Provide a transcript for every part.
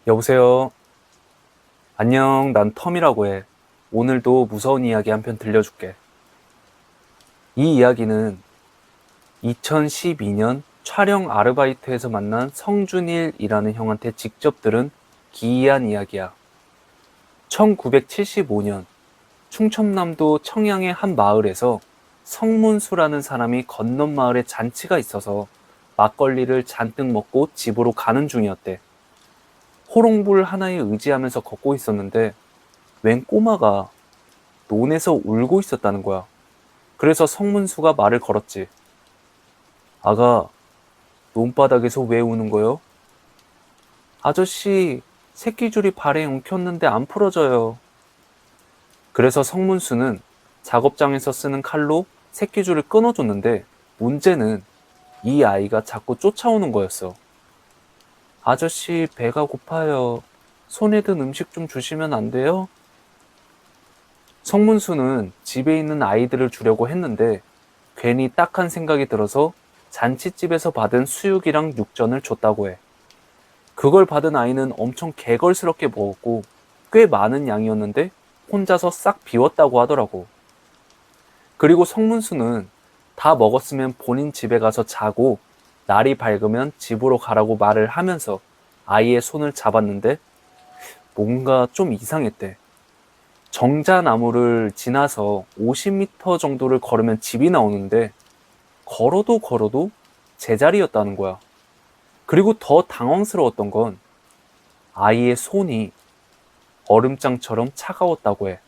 여보세요. 안녕, 난 텀이라고 해. 오늘도 무서운 이야기 한 편 들려줄게. 이 이야기는 2012년 촬영 아르바이트에서 만난 성준일이라는 형한테 직접 들은 기이한 이야기야. 1975년 충청남도 청양의 한 마을에서 성문수라는 사람이 건넌 마을에 잔치가 있어서 막걸리를 잔뜩 먹고 집으로 가는 중이었대. 호롱불 하나에 의지하면서 걷고 있었는데 웬 꼬마가 논에서 울고 있었다는 거야. 그래서 성문수가 말을 걸었지. 아가, 논바닥에서 왜 우는 거요? 아저씨, 새끼줄이 발에 엉켰는데 안 풀어져요. 그래서 성문수는 작업장에서 쓰는 칼로 새끼줄을 끊어줬는데 문제는 이 아이가 자꾸 쫓아오는 거였어. 아저씨, 배가 고파요. 손에 든 음식 좀 주시면 안 돼요? 성문수는 집에 있는 아이들을 주려고 했는데 괜히 딱한 생각이 들어서 잔치집에서 받은 수육이랑 육전을 줬다고 해. 그걸 받은 아이는 엄청 개걸스럽게 먹었고 꽤 많은 양이었는데 혼자서 싹 비웠다고 하더라고. 그리고 성문수는 다 먹었으면 본인 집에 가서 자고 날이 밝으면 집으로 가라고 말을 하면서 아이의 손을 잡았는데 뭔가 좀 이상했대. 정자나무를 지나서 50m 정도를 걸으면 집이 나오는데 걸어도 제자리였다는 거야. 그리고 더 당황스러웠던 건 아이의 손이 얼음장처럼 차가웠다고 해.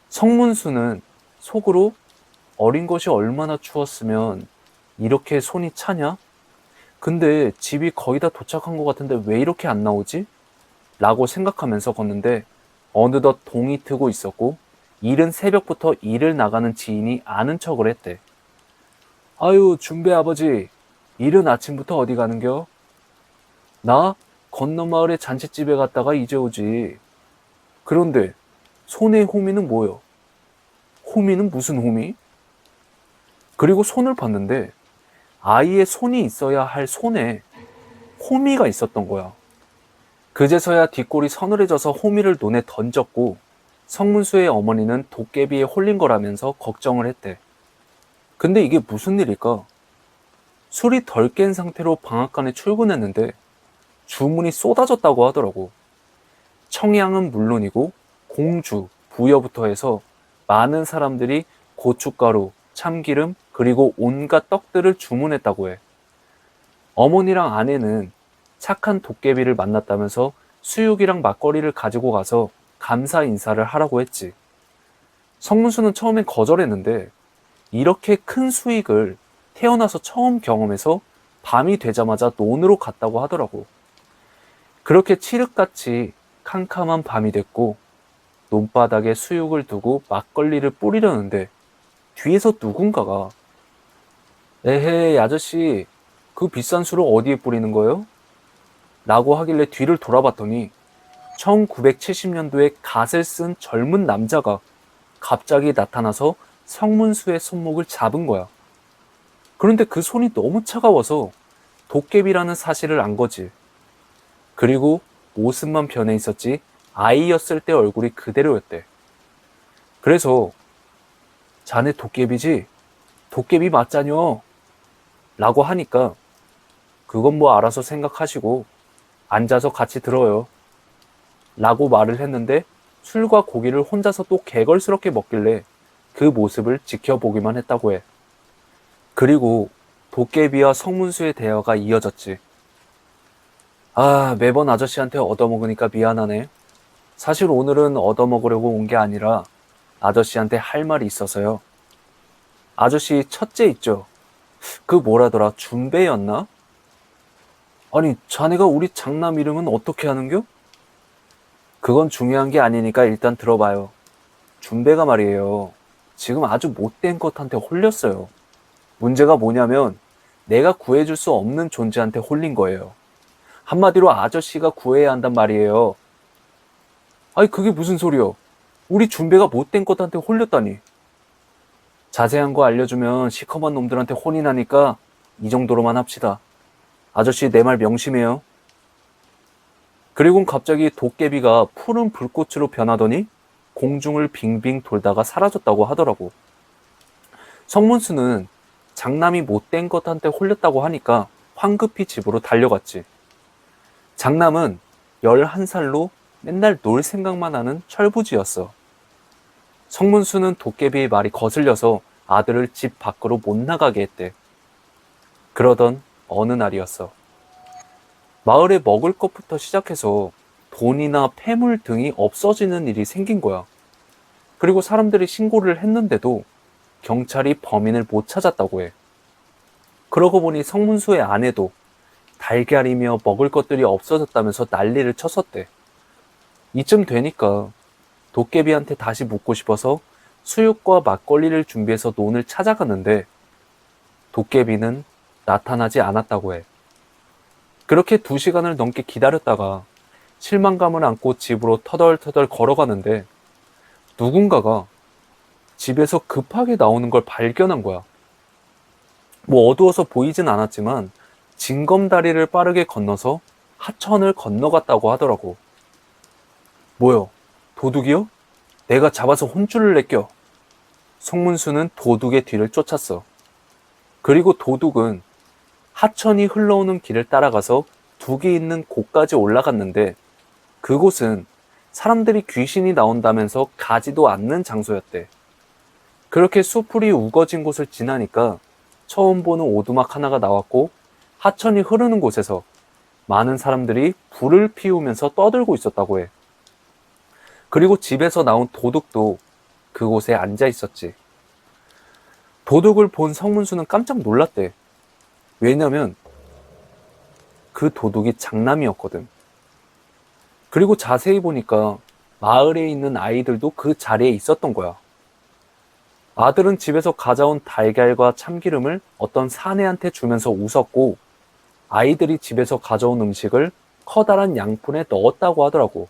성문수는 속으로 어린 것이 얼마나 추웠으면 이렇게 손이 차냐? 근데 집이 거의 다 도착한 것 같은데 왜 이렇게 안 나오지? 라고 생각하면서 걷는데 어느덧 동이 트고 있었고 이른 새벽부터 일을 나가는 지인이 아는 척을 했대. 아유, 준배 아버지, 이른 아침부터 어디 가는겨? 나 건너 마을에 잔치집에 갔다가 이제 오지. 그런데 손에 호미는 뭐여? 호미는 무슨 호미? 그리고 손을 봤는데 아이의 손이 있어야 할 손에 호미가 있었던 거야. 그제서야 뒷골이 서늘해져서 호미를 논에 던졌고 성문수의 어머니는 도깨비에 홀린 거라면서 걱정을 했대. 근데 이게 무슨 일일까? 술이 덜 깬 상태로 방앗간에 출근했는데 주문이 쏟아졌다고 하더라고. 청양은 물론이고 공주, 부여부터 해서 많은 사람들이 고춧가루, 참기름, 그리고 온갖 떡들을 주문했다고 해. 어머니랑 아내는 착한 도깨비를 만났다면서 수육이랑 막걸리를 가지고 가서 감사 인사를 하라고 했지. 성문수는 처음엔 거절했는데 이렇게 큰 수익을 태어나서 처음 경험해서 밤이 되자마자 논으로 갔다고 하더라고. 그렇게 칠흑같이 캄캄한 밤이 됐고 논바닥에 수육을 두고 막걸리를 뿌리려는데 뒤에서 누군가가 에헤이 아저씨, 그 비싼 술을 어디에 뿌리는 거예요? 라고 하길래 뒤를 돌아봤더니 1970년도에 갓을 쓴 젊은 남자가 갑자기 나타나서 성문수의 손목을 잡은 거야. 그런데 그 손이 너무 차가워서 도깨비라는 사실을 안 거지. 그리고 모습만 변해 있었지 아이였을 때 얼굴이 그대로였대. 그래서 자네 도깨비지? 도깨비 맞자녀? 라고 하니까 그건 뭐 알아서 생각하시고 앉아서 같이 들어요. 라고 말을 했는데 술과 고기를 혼자서 또 개걸스럽게 먹길래 그 모습을 지켜보기만 했다고 해. 그리고 도깨비와 성문수의 대화가 이어졌지. 아, 매번 아저씨한테 얻어먹으니까 미안하네. 사실 오늘은 얻어먹으려고 온 게 아니라 아저씨한테 할 말이 있어서요. 아저씨 첫째 있죠? 그 뭐라더라, 준배였나? 아니, 자네가 우리 장남 이름은 어떻게 하는겨? 그건 중요한 게 아니니까 일단 들어봐요. 준배가 말이에요. 지금 아주 못된 것한테 홀렸어요. 문제가 뭐냐면 내가 구해줄 수 없는 존재한테 홀린 거예요. 한마디로 아저씨가 구해야 한단 말이에요. 아니 그게 무슨 소리여. 우리 준배가 못된 것한테 홀렸다니. 자세한 거 알려주면 시커먼 놈들한테 혼이 나니까 이 정도로만 합시다. 아저씨 내 말 명심해요. 그리고 갑자기 도깨비가 푸른 불꽃으로 변하더니 공중을 빙빙 돌다가 사라졌다고 하더라고. 성문수는 장남이 못된 것한테 홀렸다고 하니까 황급히 집으로 달려갔지. 장남은 11살로 맨날 놀 생각만 하는 철부지였어. 성문수는 도깨비의 말이 거슬려서 아들을 집 밖으로 못 나가게 했대. 그러던 어느 날이었어. 마을에 먹을 것부터 시작해서 돈이나 폐물 등이 없어지는 일이 생긴 거야. 그리고 사람들이 신고를 했는데도 경찰이 범인을 못 찾았다고 해. 그러고 보니 성문수의 아내도 달걀이며 먹을 것들이 없어졌다면서 난리를 쳤었대. 이쯤 되니까 도깨비한테 다시 묻고 싶어서 수육과 막걸리를 준비해서 논을 찾아갔는데 도깨비는 나타나지 않았다고 해. 그렇게 2시간을 넘게 기다렸다가 실망감을 안고 집으로 터덜터덜 걸어가는데 누군가가 집에서 급하게 나오는 걸 발견한 거야. 뭐 어두워서 보이진 않았지만 징검다리를 빠르게 건너서 하천을 건너갔다고 하더라고. 뭐요? 도둑이요? 내가 잡아서 혼쭐을 내껴. 송문수는 도둑의 뒤를 쫓았어. 그리고 도둑은 하천이 흘러오는 길을 따라가서 둑이 있는 곳까지 올라갔는데 그곳은 사람들이 귀신이 나온다면서 가지도 않는 장소였대. 그렇게 수풀이 우거진 곳을 지나니까 처음 보는 오두막 하나가 나왔고 하천이 흐르는 곳에서 많은 사람들이 불을 피우면서 떠들고 있었다고 해. 그리고 집에서 나온 도둑도 그곳에 앉아 있었지. 도둑을 본 성문수는 깜짝 놀랐대. 왜냐면 그 도둑이 장남이었거든. 그리고 자세히 보니까 마을에 있는 아이들도 그 자리에 있었던 거야. 아들은 집에서 가져온 달걀과 참기름을 어떤 사내한테 주면서 웃었고 아이들이 집에서 가져온 음식을 커다란 양푼에 넣었다고 하더라고.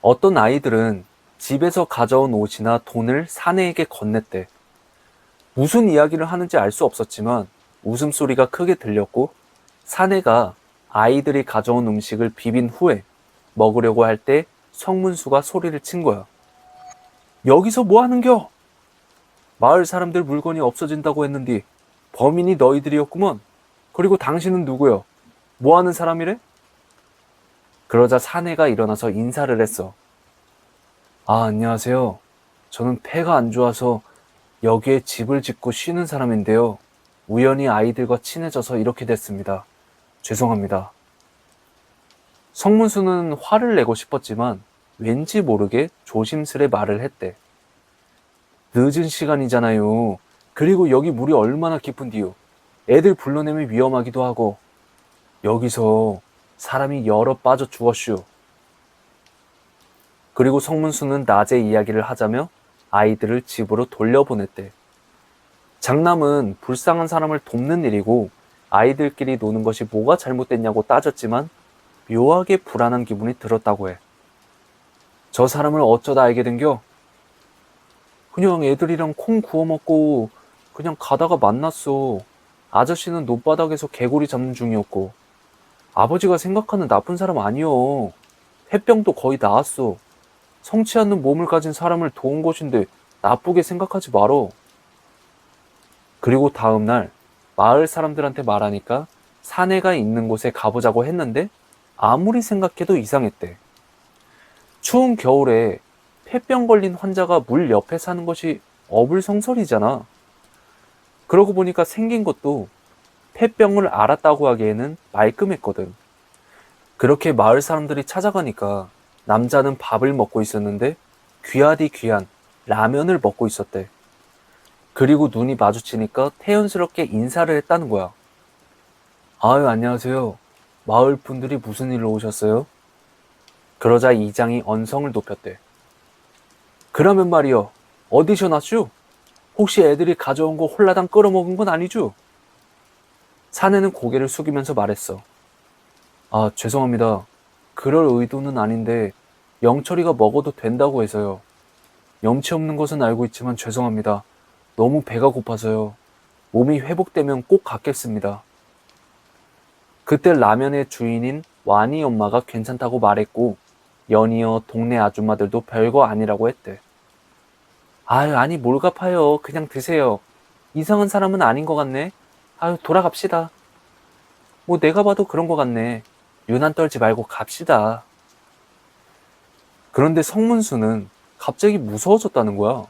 어떤 아이들은 집에서 가져온 옷이나 돈을 사내에게 건넸대. 무슨 이야기를 하는지 알 수 없었지만 웃음소리가 크게 들렸고 사내가 아이들이 가져온 음식을 비빈 후에 먹으려고 할 때 성문수가 소리를 친 거야. 여기서 뭐 하는겨? 마을 사람들 물건이 없어진다고 했는데 범인이 너희들이었구먼. 그리고 당신은 누구여? 뭐 하는 사람이래? 그러자 사내가 일어나서 인사를 했어. 아, 안녕하세요. 저는 폐가 안 좋아서 여기에 집을 짓고 쉬는 사람인데요. 우연히 아이들과 친해져서 이렇게 됐습니다. 죄송합니다. 성문수는 화를 내고 싶었지만 왠지 모르게 조심스레 말을 했대. 늦은 시간이잖아요. 그리고 여기 물이 얼마나 깊은디요. 애들 불러내면 위험하기도 하고 여기서 사람이 여러 빠져 죽었슈. 그리고 성문수는 낮에 이야기를 하자며 아이들을 집으로 돌려보냈대. 장남은 불쌍한 사람을 돕는 일이고 아이들끼리 노는 것이 뭐가 잘못됐냐고 따졌지만 묘하게 불안한 기분이 들었다고 해. 저 사람을 어쩌다 알게 된겨? 그냥 애들이랑 콩 구워 먹고 그냥 가다가 만났어. 아저씨는 논바닥에서 개구리 잡는 중이었고 아버지가 생각하는 나쁜 사람 아니여. 폐병도 거의 나았어. 성치 않는 몸을 가진 사람을 도운 것인데 나쁘게 생각하지 말어. 그리고 다음날 마을 사람들한테 말하니까 사내가 있는 곳에 가보자고 했는데 아무리 생각해도 이상했대. 추운 겨울에 폐병 걸린 환자가 물 옆에 사는 것이 어불성설이잖아. 그러고 보니까 생긴 것도 폐병을 앓았다고 하기에는 말끔했거든. 그렇게 마을 사람들이 찾아가니까 남자는 밥을 먹고 있었는데 귀하디 귀한 라면을 먹고 있었대. 그리고 눈이 마주치니까 태연스럽게 인사를 했다는 거야. 아유, 안녕하세요. 마을 분들이 무슨 일로 오셨어요? 그러자 이장이 언성을 높였대. 그러면 말이여, 어디서 났슈? 혹시 애들이 가져온 거 홀라당 끌어먹은 건 아니죠? 사내는 고개를 숙이면서 말했어. 아, 죄송합니다. 그럴 의도는 아닌데 영철이가 먹어도 된다고 해서요. 염치 없는 것은 알고 있지만 죄송합니다. 너무 배가 고파서요. 몸이 회복되면 꼭 갖겠습니다. 그때 라면의 주인인 완이 엄마가 괜찮다고 말했고 연이어 동네 아줌마들도 별거 아니라고 했대. 아유, 아니 뭘 갚아요. 그냥 드세요. 이상한 사람은 아닌 것 같네. 아유, 돌아갑시다. 뭐 내가 봐도 그런 것 같네. 유난 떨지 말고 갑시다. 그런데 성문수는 갑자기 무서워졌다는 거야.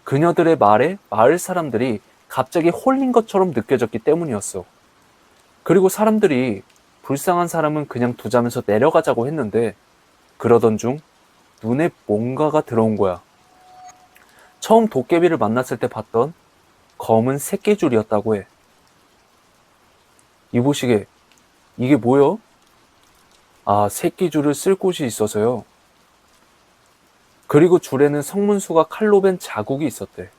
그녀들의 말에 마을 사람들이 갑자기 홀린 것처럼 느껴졌기 때문이었어. 그리고 사람들이 불쌍한 사람은 그냥 두자면서 내려가자고 했는데 그러던 중 눈에 뭔가가 들어온 거야. 처음 도깨비를 만났을 때 봤던 검은 새끼줄이었다고 해. 이보시게, 이게 뭐요? 아, 새끼줄을 쓸 곳이 있어서요. 그리고 줄에는 성문수가 칼로 벤 자국이 있었대.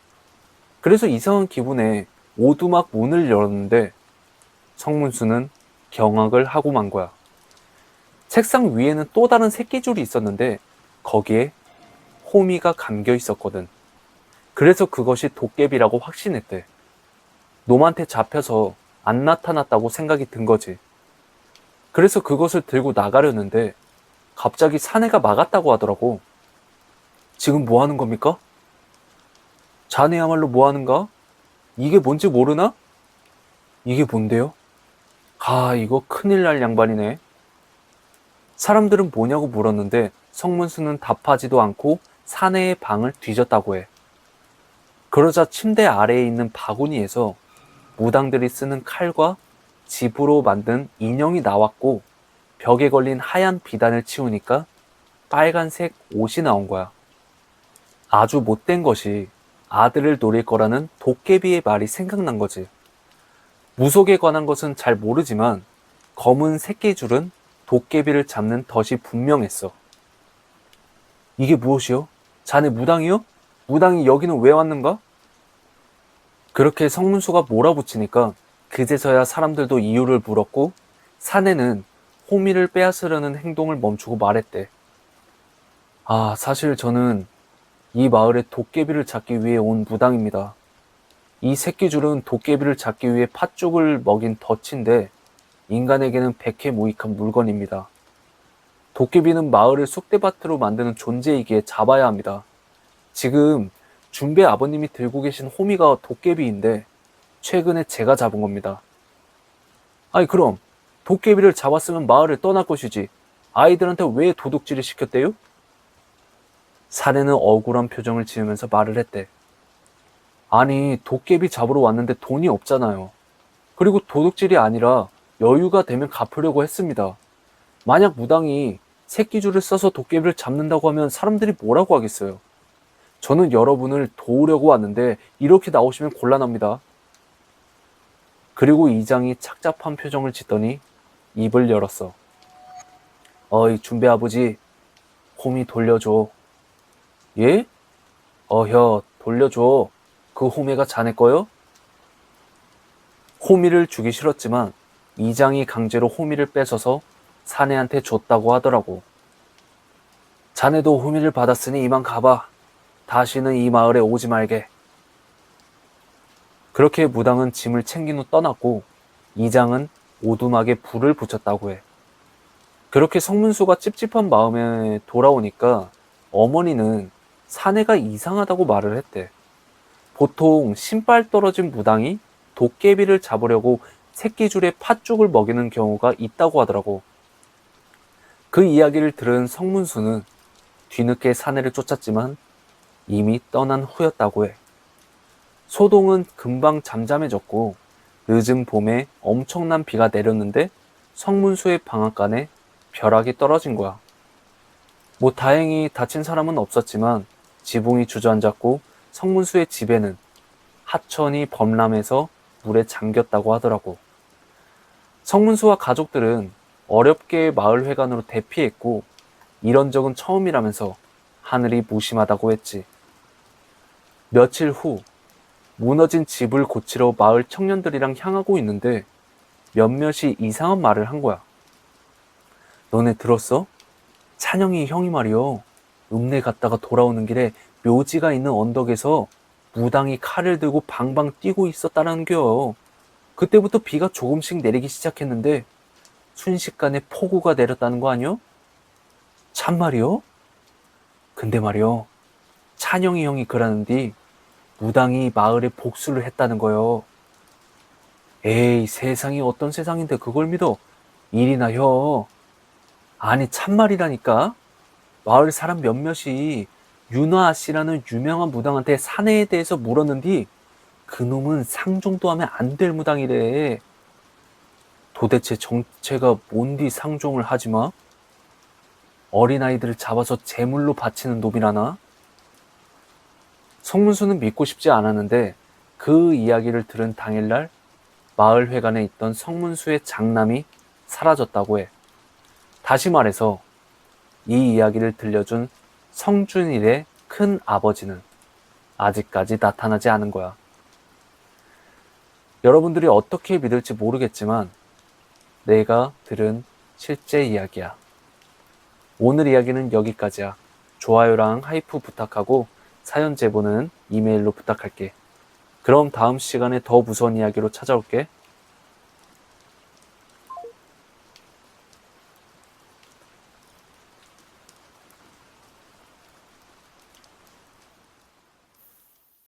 그래서 이상한 기분에 오두막 문을 열었는데 성문수는 경악을 하고 만 거야. 책상 위에는 또 다른 새끼줄이 있었는데 거기에 호미가 감겨 있었거든. 그래서 그것이 도깨비라고 확신했대. 놈한테 잡혀서 안 나타났다고 생각이 든 거지. 그래서 그것을 들고 나가려는데 갑자기 사내가 막았다고 하더라고. 지금 뭐 하는 겁니까? 자네야말로 뭐 하는가? 이게 뭔지 모르나? 이게 뭔데요? 아, 이거 큰일 날 양반이네. 사람들은 뭐냐고 물었는데 성문수는 답하지도 않고 사내의 방을 뒤졌다고 해. 그러자 침대 아래에 있는 바구니에서 무당들이 쓰는 칼과 집으로 만든 인형이 나왔고 벽에 걸린 하얀 비단을 치우니까 빨간색 옷이 나온 거야. 아주 못된 것이 아들을 노릴 거라는 도깨비의 말이 생각난 거지. 무속에 관한 것은 잘 모르지만 검은 새끼줄은 도깨비를 잡는 덫이 분명했어. 이게 무엇이요? 자네 무당이요? 무당이 여기는 왜 왔는가? 그렇게 성문수가 몰아붙이니까 그제서야 사람들도 이유를 물었고 사내는 호미를 빼앗으려는 행동을 멈추고 말했대. 아, 사실 저는 이 마을에 도깨비를 잡기 위해 온 무당입니다. 이 새끼줄은 도깨비를 잡기 위해 팥죽을 먹인 덫인데 인간에게는 백해무익한 물건입니다. 도깨비는 마을을 쑥대밭으로 만드는 존재이기에 잡아야 합니다. 지금 준배 아버님이 들고 계신 호미가 도깨비인데 최근에 제가 잡은 겁니다. 아니 그럼 도깨비를 잡았으면 마을을 떠날 것이지 아이들한테 왜 도둑질을 시켰대요? 사내는 억울한 표정을 지으면서 말을 했대. 아니 도깨비 잡으러 왔는데 돈이 없잖아요. 그리고 도둑질이 아니라 여유가 되면 갚으려고 했습니다. 만약 무당이 새끼줄을 써서 도깨비를 잡는다고 하면 사람들이 뭐라고 하겠어요? 저는 여러분을 도우려고 왔는데 이렇게 나오시면 곤란합니다. 그리고 이장이 착잡한 표정을 짓더니 입을 열었어. 어이 준배 아버지, 호미 돌려줘. 예? 어혀 돌려줘. 그 호미가 자네 거요? 호미를 주기 싫었지만 이장이 강제로 호미를 뺏어서 사내한테 줬다고 하더라고. 자네도 호미를 받았으니 이만 가봐. 다시는 이 마을에 오지 말게. 그렇게 무당은 짐을 챙긴 후 떠났고 이장은 오두막에 불을 붙였다고 해. 그렇게 성문수가 찝찝한 마음에 돌아오니까 어머니는 사내가 이상하다고 말을 했대. 보통 신발 떨어진 무당이 도깨비를 잡으려고 새끼줄에 팥죽을 먹이는 경우가 있다고 하더라고. 그 이야기를 들은 성문수는 뒤늦게 사내를 쫓았지만 이미 떠난 후였다고 해. 소동은 금방 잠잠해졌고 늦은 봄에 엄청난 비가 내렸는데 성문수의 방앗간에 벼락이 떨어진 거야. 뭐 다행히 다친 사람은 없었지만 지붕이 주저앉았고 성문수의 집에는 하천이 범람해서 물에 잠겼다고 하더라고. 성문수와 가족들은 어렵게 마을회관으로 대피했고 이런 적은 처음이라면서 하늘이 무심하다고 했지. 며칠 후 무너진 집을 고치러 마을 청년들이랑 향하고 있는데 몇몇이 이상한 말을 한 거야. 너네 들었어? 찬영이 형이 말이요. 읍내 갔다가 돌아오는 길에 묘지가 있는 언덕에서 무당이 칼을 들고 방방 뛰고 있었다는 겨. 그때부터 비가 조금씩 내리기 시작했는데 순식간에 폭우가 내렸다는 거 아니요? 참말이요? 근데 말이요, 찬영이 형이 그러는디 무당이 마을에 복수를 했다는 거요. 에이, 세상이 어떤 세상인데 그걸 믿어? 일이나 혀. 아니, 참말이라니까? 마을 사람 몇몇이 윤화 씨라는 유명한 무당한테 사내에 대해서 물었는디 그놈은 상종도 하면 안 될 무당이래. 도대체 정체가 뭔디 상종을 하지마? 어린아이들을 잡아서 제물로 바치는 놈이라나? 성문수는 믿고 싶지 않았는데 그 이야기를 들은 당일날 마을 회관에 있던 성문수의 장남이 사라졌다고 해. 다시 말해서 이 이야기를 들려준 성준일의 큰 아버지는 아직까지 나타나지 않은 거야. 여러분들이 어떻게 믿을지 모르겠지만 내가 들은 실제 이야기야. 오늘 이야기는 여기까지야. 좋아요랑 하이프 부탁하고 사연 제보는 이메일로 부탁할게. 그럼 다음 시간에 더 무서운 이야기로 찾아올게.